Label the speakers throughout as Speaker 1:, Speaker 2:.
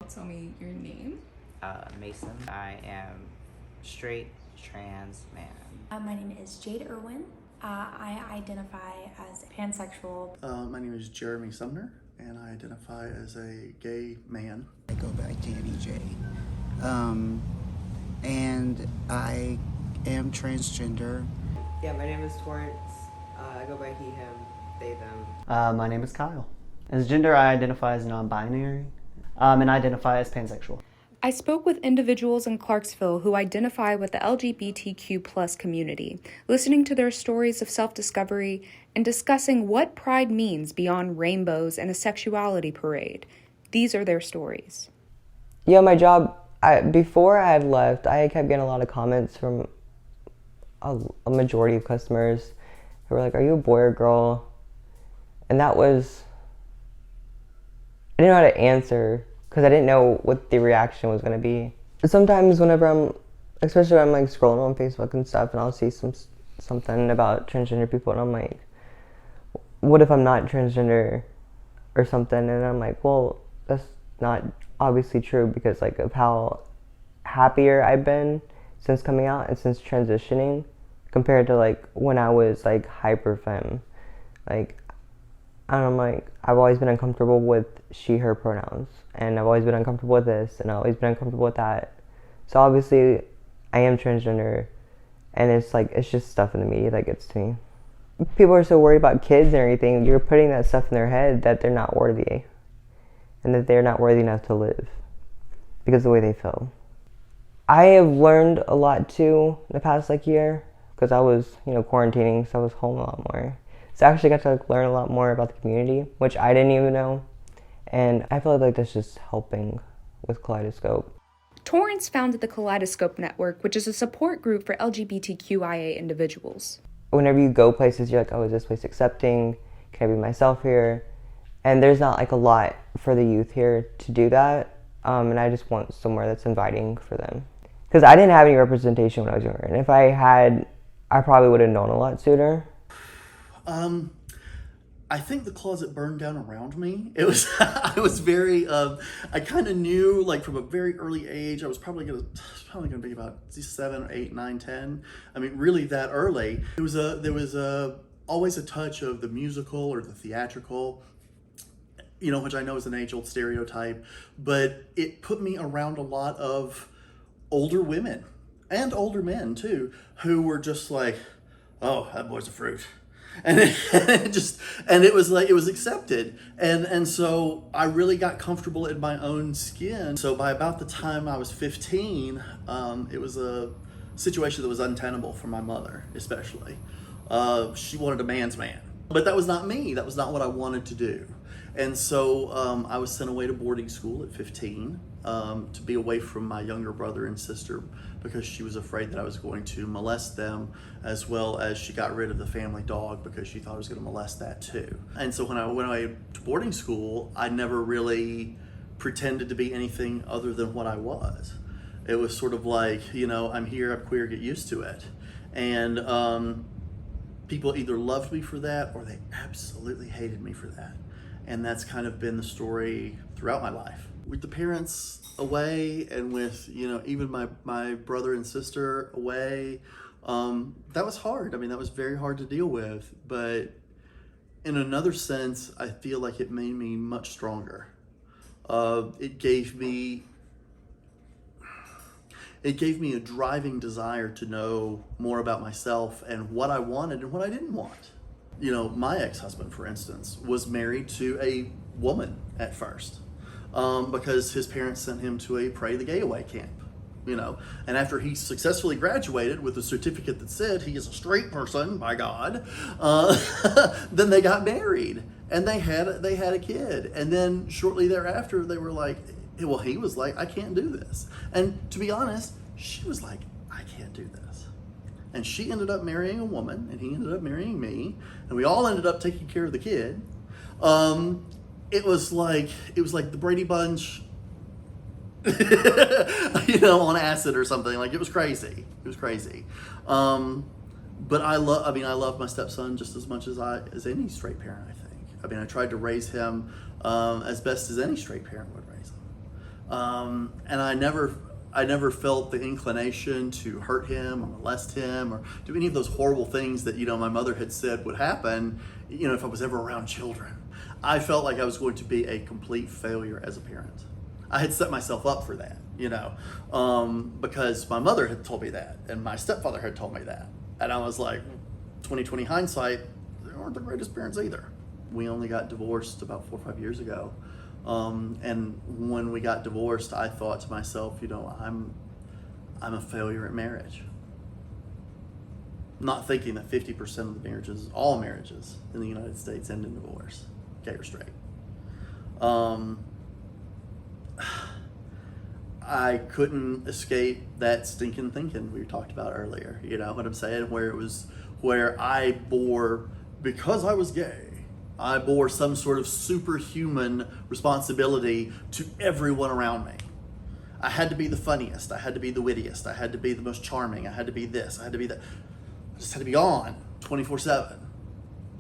Speaker 1: tell me your name.
Speaker 2: Mason. I am straight, trans man.
Speaker 3: My name is Jade Irwin. I identify as pansexual.
Speaker 4: My name is Jeremy Sumner, and I identify as a gay man.
Speaker 5: I go by Danny J. And I am transgender.
Speaker 6: Yeah, my name is Torrence. I go by he, him, they, them.
Speaker 7: My name is Kyle. As gender, I identify as non-binary, and identify as pansexual.
Speaker 1: I spoke with individuals in Clarksville who identify with the LGBTQ+ community, listening to their stories of self-discovery and discussing what pride means beyond rainbows and a sexuality parade. These are their stories.
Speaker 6: Yeah, my job, before I had left, I kept getting a lot of comments from a majority of customers who were like, "Are you a boy or girl?" And that was, I didn't know how to answer because I didn't know what the reaction was going to be. Sometimes whenever especially when I'm like scrolling on Facebook and stuff, and I'll see something about transgender people, and I'm like, what if I'm not transgender or something? And I'm like, well, that's not obviously true because like of how happier I've been since coming out and since transitioning compared to like when I was like hyper femme. Like, and I'm like, I've always been uncomfortable with she, her pronouns, and I've always been uncomfortable with this, and I've always been uncomfortable with that. So obviously I am transgender, and it's like, it's just stuff in the media that gets to me. People are so worried about kids and everything. You're putting that stuff in their head that they're not worthy and that they're not worthy enough to live because of the way they feel. I have learned a lot too in the past like year because I was, quarantining, so I was home a lot more. So I actually got to learn a lot more about the community, which I didn't even know. And I feel like that's just helping with Kaleidoscope.
Speaker 1: Torrence founded the Kaleidoscope Network, which is a support group for LGBTQIA individuals.
Speaker 6: Whenever you go places, you're like, oh, is this place accepting? Can I be myself here? And there's not like a lot for the youth here to do that. And I just want somewhere that's inviting for them. Because I didn't have any representation when I was younger. And if I had, I probably would have known a lot sooner.
Speaker 4: I think the closet burned down around me. It was, I was very, I kind of knew, like from a very early age, I was probably gonna be about 7, 8, 9, 10. I mean, really that early. There was always a touch of the musical or the theatrical, which I know is an age-old stereotype, but it put me around a lot of older women and older men too, who were just like, oh, that boy's a fruit. And it was like, it was accepted. And so I really got comfortable in my own skin. So by about the time I was 15, it was a situation that was untenable for my mother, especially. She wanted a man's man, but that was not me. That was not what I wanted to do. And so I was sent away to boarding school at 15 to be away from my younger brother and sister because she was afraid that I was going to molest them, as well as she got rid of the family dog because she thought I was going to molest that too. And so when I went away to boarding school, I never really pretended to be anything other than what I was. It was sort of like, I'm here, I'm queer, get used to it. And people either loved me for that or they absolutely hated me for that. And that's kind of been the story throughout my life. With the parents away and with, even my brother and sister away, that was hard. I mean, that was very hard to deal with. But in another sense, I feel like it made me much stronger. It gave me a driving desire to know more about myself and what I wanted and what I didn't want. My ex-husband, for instance, was married to a woman at first because his parents sent him to a Pray the Gay Away camp, and after he successfully graduated with a certificate that said he is a straight person, by God, then they got married and they had a kid. And then shortly thereafter, they were like, well, he was like, I can't do this. And to be honest, she was like, I can't do this. And she ended up marrying a woman, and he ended up marrying me, and we all ended up taking care of the kid. It was like the Brady Bunch, on acid or something. Like, it was crazy. It was crazy. But I love my stepson just as much as any straight parent, I think. I tried to raise him as best as any straight parent would raise him. And I never felt the inclination to hurt him or molest him or do any of those horrible things that, my mother had said would happen, if I was ever around children. I felt like I was going to be a complete failure as a parent. I had set myself up for that, because my mother had told me that and my stepfather had told me that. And I was like, 2020 hindsight, they weren't the greatest parents either. We only got divorced about 4 or 5 years ago. And when we got divorced, I thought to myself, I'm a failure at marriage. Not thinking that 50% of the marriages, all marriages in the United States end in divorce, gay or straight. I couldn't escape that stinking thinking we talked about earlier. You know what I'm saying? Where I bore, because I was gay, I bore some sort of superhuman responsibility to everyone around me. I had to be the funniest. I had to be the wittiest. I had to be the most charming. I had to be this. I had to be that. I just had to be on 24/7.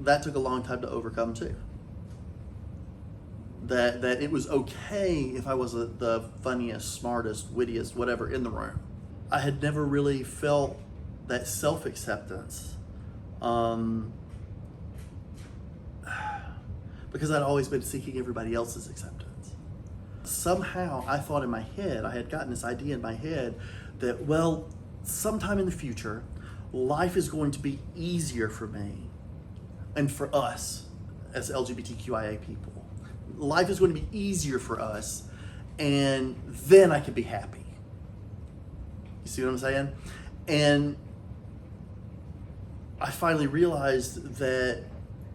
Speaker 4: That took a long time to overcome too. That it was okay if I was the funniest, smartest, wittiest, whatever in the room. I had never really felt that self-acceptance. Because I'd always been seeking everybody else's acceptance. Somehow I thought in my head, I had gotten this idea in my head that, well, sometime in the future, life is going to be easier for me and for us as LGBTQIA people. Life is going to be easier for us, and then I can be happy. You see what I'm saying? And I finally realized that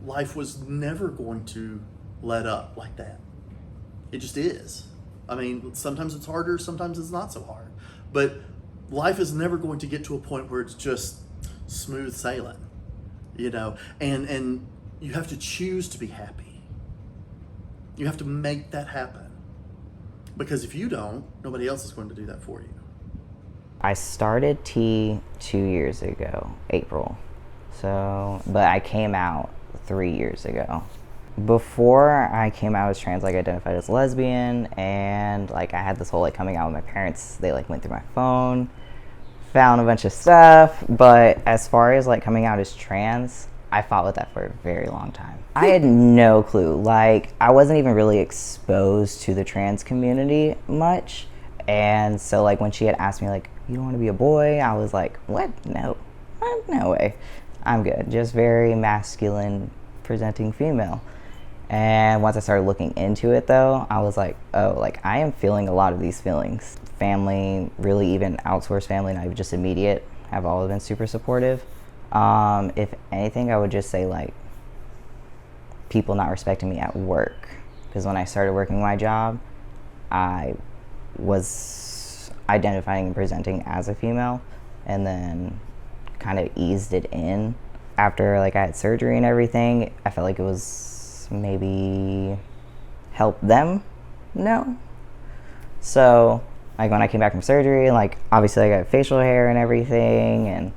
Speaker 4: life was never going to let up like that. It just is. I mean, sometimes it's harder, sometimes it's not so hard. But life is never going to get to a point where it's just smooth sailing, and you have to choose to be happy. You have to make that happen. Because if you don't, nobody else is going to do that for you.
Speaker 2: I started T 2 years ago, April. But I came out 3 years ago. Before I came out as trans, I identified as lesbian, and I had this whole coming out with my parents. They went through my phone, found a bunch of stuff. But as far as coming out as trans, I fought with that for a very long time. I had no clue. I wasn't even really exposed to the trans community much. And so when she had asked me you don't want to be a boy? I was like, what? No way. I'm good. Just very masculine presenting female. And once I started looking into it though, I was like, oh, I am feeling a lot of these feelings. Family, really even outsourced family, not even just immediate, have all been super supportive. If anything, I would just say people not respecting me at work. Because when I started working my job, I was identifying and presenting as a female, and then kind of eased it in. After I had surgery and everything, I felt like it was maybe help them know. So when I came back from surgery, obviously I got facial hair and everything, and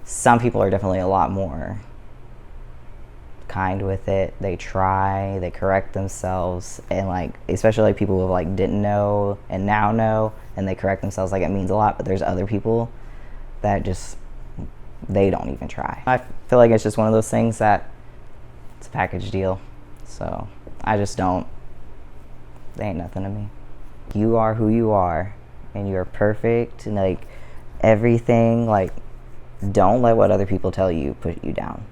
Speaker 2: some people are definitely a lot more kind with it. They try, they correct themselves, and especially people who didn't know and now know, and they correct themselves, it means a lot. But there's other people that just, they don't even try. I feel like it's just one of those things that it's a package deal. So I just don't, they ain't nothing to me. You are who you are, and you're perfect, and everything, don't let what other people tell you put you down.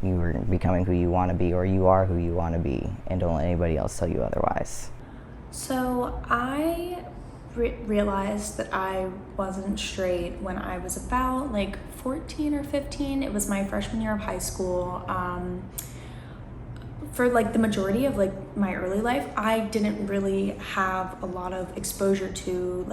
Speaker 2: You are becoming who you want to be, or you are who you want to be, and don't let anybody else tell you otherwise.
Speaker 3: So I realized that I wasn't straight when I was about 14 or 15. It was my freshman year of high school. For the majority of my early life, I didn't really have a lot of exposure to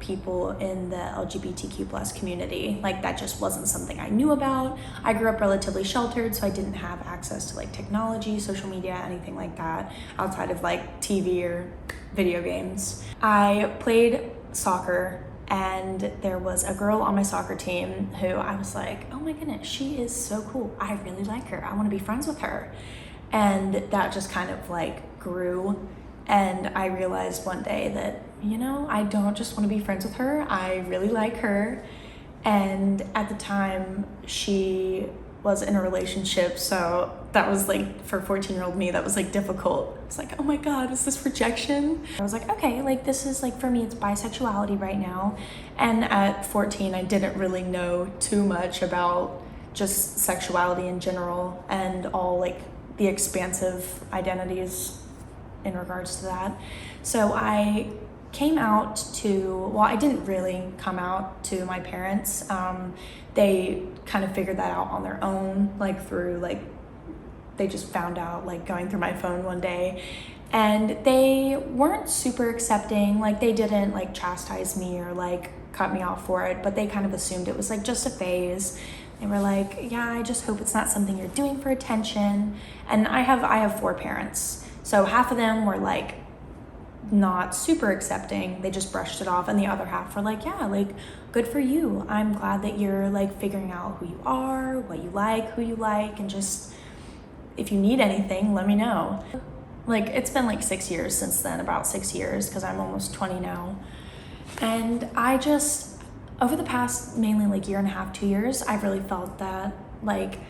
Speaker 3: people in the LGBTQ plus community. That just wasn't something I knew about. I grew up relatively sheltered, so I didn't have access to technology, social media, anything like that outside of TV or video games. I played soccer, and there was a girl on my soccer team who I was like, oh my goodness, she is so cool. I really like her. I want to be friends with her. And that just kind of grew And I realized one day that, I don't just want to be friends with her. I really like her. And at the time, she was in a relationship, so that was like, for 14-year-old me, that was like difficult. It's like, oh my God, is this rejection? I was like, okay, like this is like, for me, it's bisexuality right now. And at 14, I didn't really know too much about just sexuality in general and all like the expansive identities in regards to that. So I came out to, well, I didn't really come out to my parents. They kind of figured that out on their own, like through like, they just found out like going through my phone one day, and they weren't super accepting. Like they didn't like chastise me or like cut me off for it, but they kind of assumed it was like just a phase. They were like, yeah, I just hope it's not something you're doing for attention. And I have 4 parents. So half of them were like not super accepting. They just brushed it off. And the other half were like, yeah, like good for you. I'm glad that you're like figuring out who you are, what you like, who you like, and just if you need anything, let me know. Like it's been like 6 years since then, about 6 years, because I'm almost 20 now. And I just, over the past mainly like year and a half, 2 years, I've really felt that like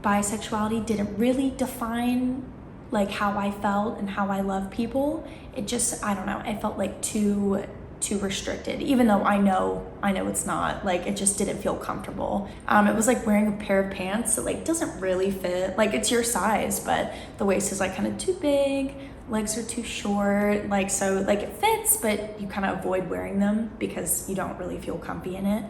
Speaker 3: bisexuality didn't really define like how I felt and how I love people. It just, I don't know, it felt like too restricted, even though I know it's not. Like it just didn't feel comfortable. It was like wearing a pair of pants that like doesn't really fit. Like it's your size, but the waist is like kind of too big, legs are too short, like so like it fits, but you kind of avoid wearing them because you don't really feel comfy in it.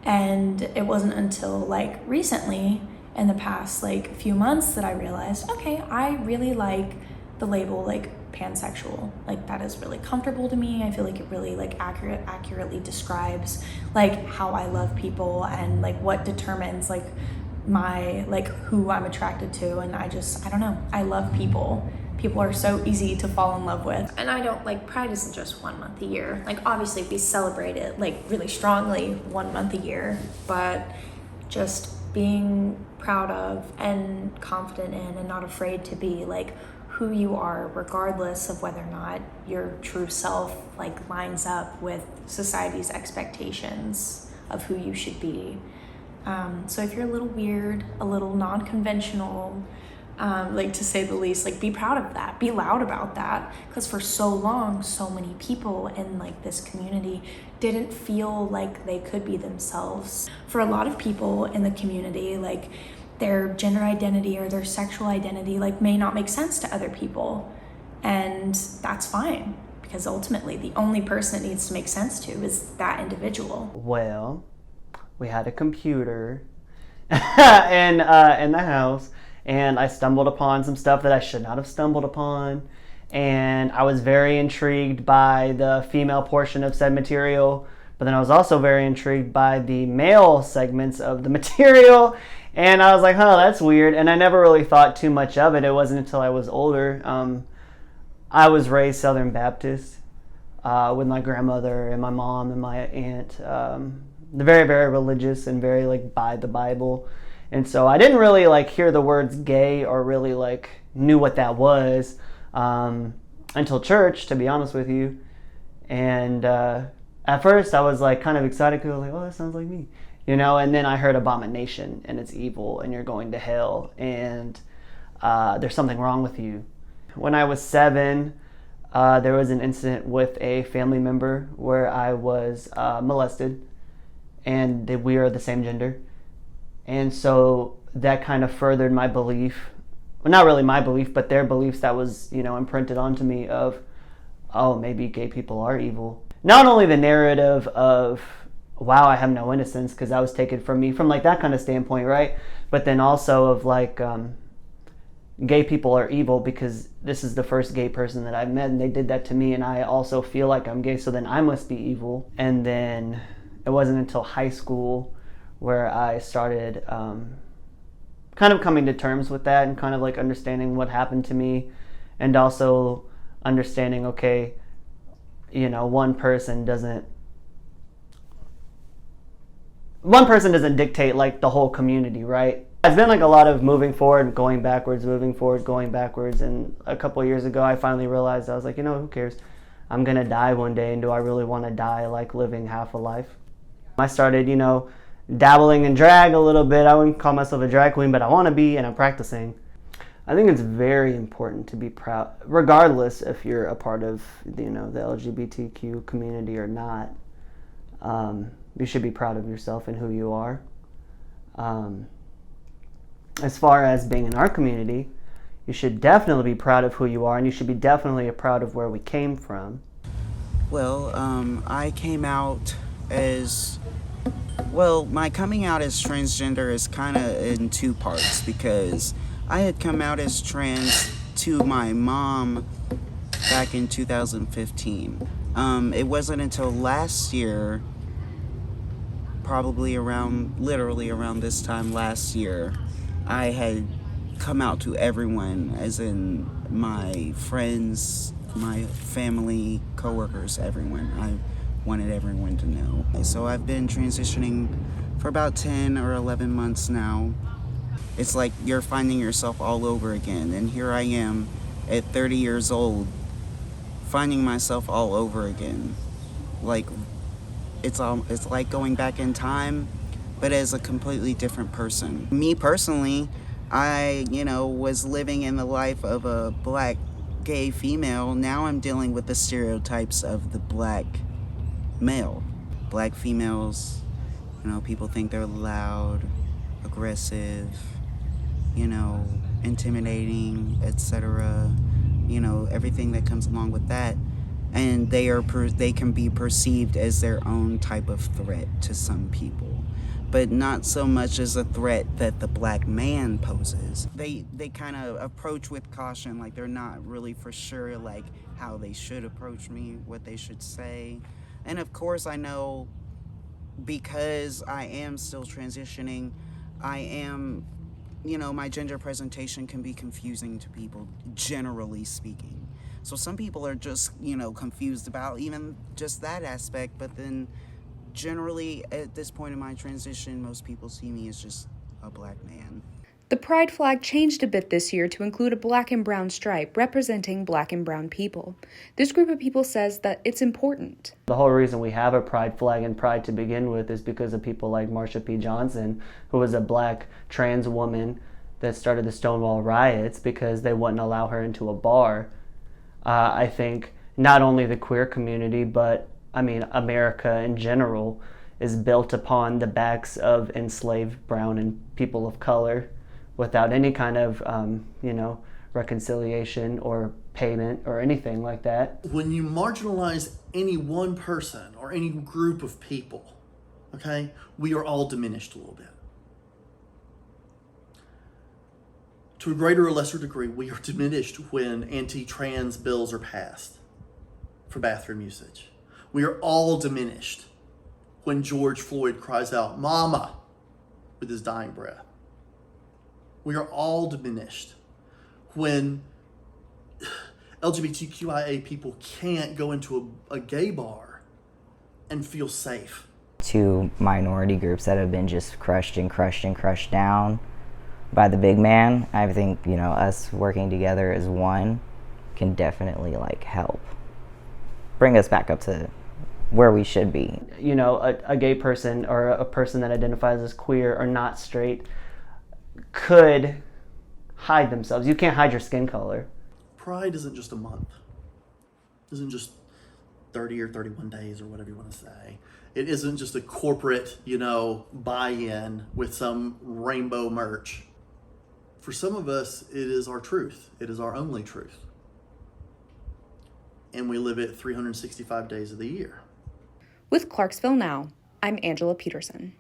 Speaker 3: And it wasn't until like recently, in the past like few months, that I realized, okay, I really like the label like pansexual. Like that is really comfortable to me. I feel like it really like accurately describes like how I love people and like what determines like my like who I'm attracted to. And I don't know, I love people. People are so easy to fall in love with. And I don't like, Pride isn't just 1 month a year. Like obviously we celebrate it like really strongly 1 month a year, but just being proud of and confident in and not afraid to be like who you are, regardless of whether or not your true self like lines up with society's expectations of who you should be. So if you're a little weird, a little non-conventional, like to say the least, like be proud of that, be loud about that, because for so long, so many people in like this community didn't feel like they could be themselves. For a lot of people in the community, like their gender identity or their sexual identity like may not make sense to other people, and that's fine, because ultimately the only person it needs to make sense to is that individual.
Speaker 7: Well, we had a computer in the house, and I stumbled upon some stuff that I should not have stumbled upon, and I was very intrigued by the female portion of said material, but then I was also very intrigued by the male segments of the material. And I was like, huh, that's weird. And I never really thought too much of it. It wasn't until I was older. I was raised Southern Baptist with my grandmother and my mom and my aunt. They're very, very religious and very like by the Bible. And so I didn't really like hear the words gay or really like knew what that was until church, to be honest with you. And at first I was like kind of excited because I was like, oh, that sounds like me. You know, and then I heard abomination and it's evil and you're going to hell and there's something wrong with you. When I was 7, there was an incident with a family member where I was molested, and we are the same gender. And so that kind of furthered my belief, well, not really my belief, but their beliefs that was, imprinted onto me of, oh, maybe gay people are evil. Not only the narrative of, wow, I have no innocence, because that was taken from me from like that kind of standpoint, right? But then also of like gay people are evil because this is the first gay person that I've met and they did that to me, and I also feel like I'm gay, so then I must be evil. And then it wasn't until high school where I started kind of coming to terms with that and kind of like understanding what happened to me, and also understanding, okay, one person doesn't dictate like the whole community, right? It's been like a lot of moving forward, going backwards, moving forward, going backwards. And a couple of years ago, I finally realized, I was like, who cares? I'm going to die one day, and do I really want to die like living half a life? I started, dabbling in drag a little bit. I wouldn't call myself a drag queen, but I want to be, and I'm practicing. I think it's very important to be proud, regardless if you're a part of, the LGBTQ community or not. You should be proud of yourself and who you are. As far as being in our community, you should definitely be proud of who you are, and you should be definitely proud of where we came from.
Speaker 5: Well, I came out as, well, my coming out as transgender is kind of in two parts, because I had come out as trans to my mom back in 2015. It wasn't until last year, literally around this time last year, I had come out to everyone, as in my friends, my family, coworkers, everyone. I wanted everyone to know. So I've been transitioning for about 10 or 11 months now. It's like you're finding yourself all over again. And here I am at 30 years old, finding myself all over again. Like, it's like going back in time, but as a completely different person. Me personally, I, was living in the life of a black gay female. Now I'm dealing with the stereotypes of the black male. Black females, people think they're loud, aggressive, intimidating, etc. Everything that comes along with that. And they can be perceived as their own type of threat to some people, but not so much as a threat that the black man poses. They kind of approach with caution, like they're not really for sure like how they should approach me, what they should say. And of course I know, because I am still transitioning, I am, my gender presentation can be confusing to people, generally speaking. So some people are just, confused about even just that aspect, but then generally at this point in my transition, most people see me as just a black man.
Speaker 1: The pride flag changed a bit this year to include a black and brown stripe representing black and brown people. This group of people says that it's important.
Speaker 7: The whole reason we have a pride flag and pride to begin with is because of people like Marsha P. Johnson, who was a black trans woman that started the Stonewall riots because they wouldn't allow her into a bar. I think not only the queer community, but America in general is built upon the backs of enslaved brown and people of color without any kind of, reconciliation or payment or anything like that.
Speaker 4: When you marginalize any one person or any group of people, okay, we are all diminished a little bit. To a greater or lesser degree, we are diminished when anti-trans bills are passed for bathroom usage. We are all diminished when George Floyd cries out, "Mama," with his dying breath. We are all diminished when LGBTQIA people can't go into a gay bar and feel safe.
Speaker 2: To minority groups that have been just crushed and crushed and crushed down by the big man, I think, us working together as one can definitely help bring us back up to where we should be.
Speaker 7: A gay person or a person that identifies as queer or not straight could hide themselves. You can't hide your skin color.
Speaker 4: Pride isn't just a month. It isn't just 30 or 31 days or whatever you want to say. It isn't just a corporate, buy-in with some rainbow merch. For some of us, it is our truth. It is our only truth. And we live it 365 days of the year.
Speaker 1: With Clarksville Now, I'm Angela Peterson.